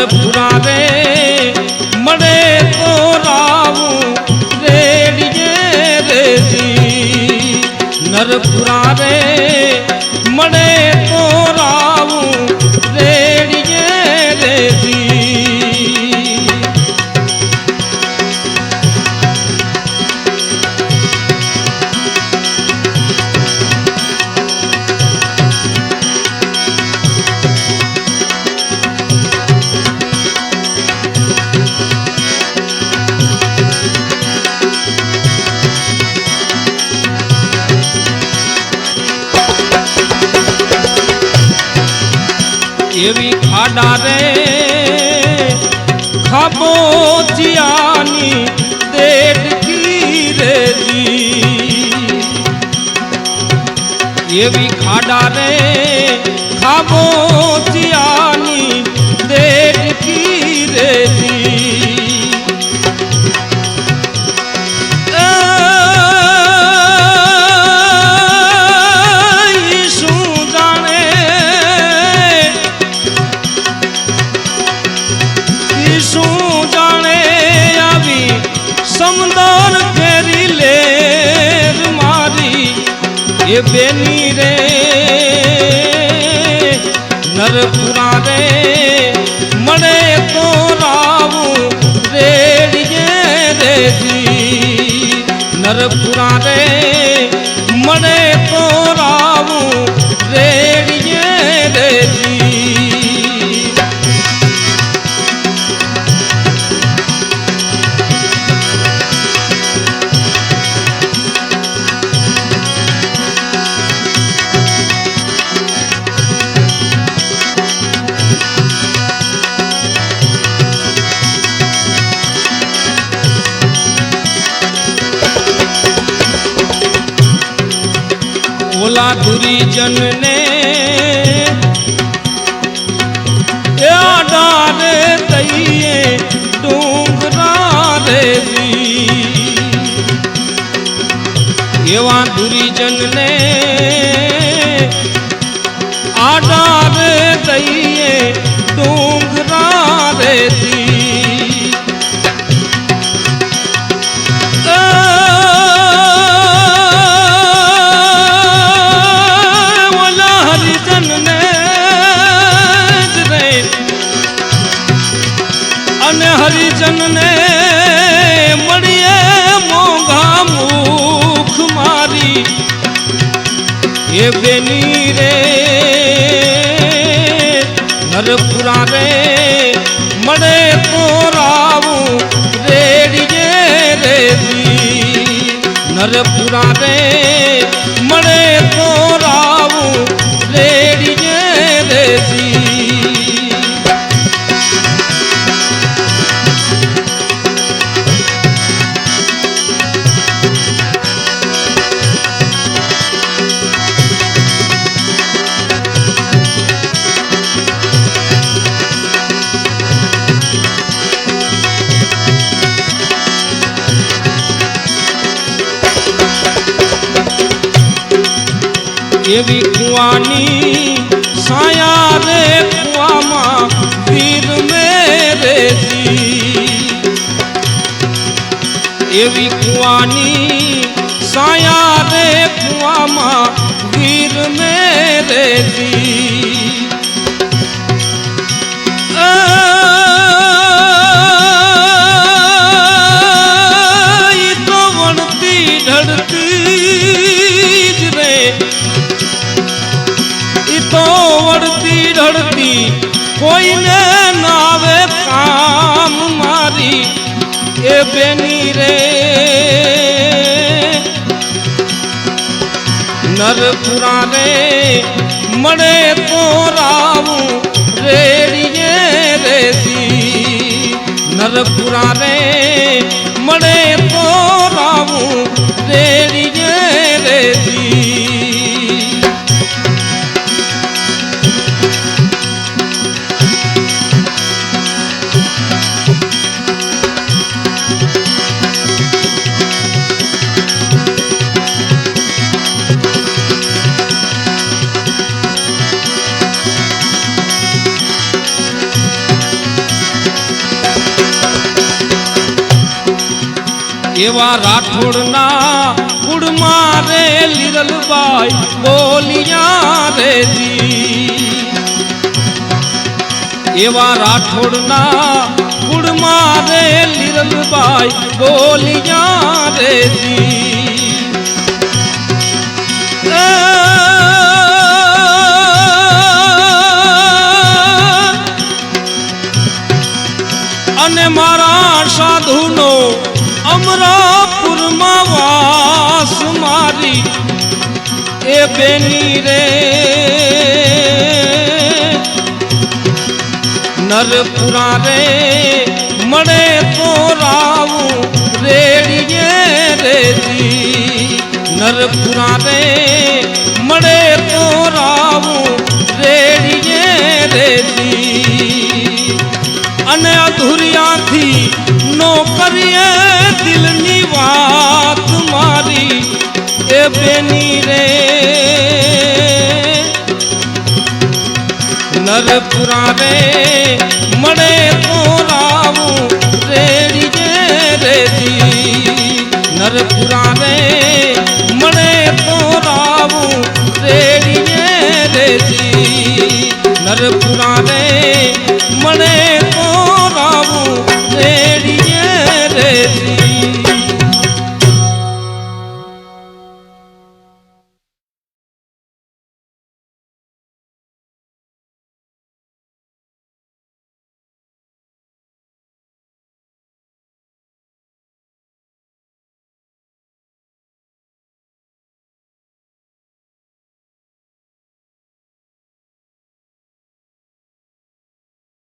नरपुरा रे मड़े तो रावू रेड़िए रे जी नरपुरा रे मड़े तो रावू रेड़िए रे जी एवी खाड़ा रे खाबो जियानी देख की रे जी एवी खाड़ा रे खाबो जियानी देख की रे जी समंदर फेरी ले मारी ये बेनी रे नरपुरा रे मड़े तो रावू रेड़िए रे जी नरपुरा रे मड़े तो रावू रेड़िए रे जी ओला दुरी जन ने डारे तइए डूंगरा रे जी एवा दुरी जन ने डारे तइए डूंगरा रे जी हरिजन ने मड़िए मोंघा मुख मारी ये बेनी रे नरपुरा रे मड़े तो रावू रेड़िए रे जी नरपुरा रे मड़े तो रावू रेड़िए रे जी एवी कुआनी साया रे कुआमा वीर मेरे जी एवी कुआनी साया रे कुआमा वीर मेरे जी तो बढ़ती ढड़ती रे तो वड़ती ढड़ती कोई ने नावे काम मारी ए बेनी रे नरपुरा रे मड़े तो रावू रेड़िए रे जी नरपुरा रे मड़े तो रावू रेड़िए रे जी એવા રાઠોડના કુળમાં રે લીરલબાઈ બોલિયા રેજી એવા રાઠોડના કુળમાં રે લીરલબાઈ બોલિયા રેજી અને મારા સાધુનો અમરાપુરમાં વાસ મારી એ બેની રે નરપુરા રે મળે તો રાવું રેડીએ રેજી નરપુરા રે મળે તો રાવું રેડીએ રેજી અને અધુરિયાથી નો કરીએ દિલની વાત મારી એ બેની રે નરપુરા રે મળે તો રાવું રેડીએ રેજી નરપુરા રે મળે તો રાવું રેડીએ રેજી નરપુરા રે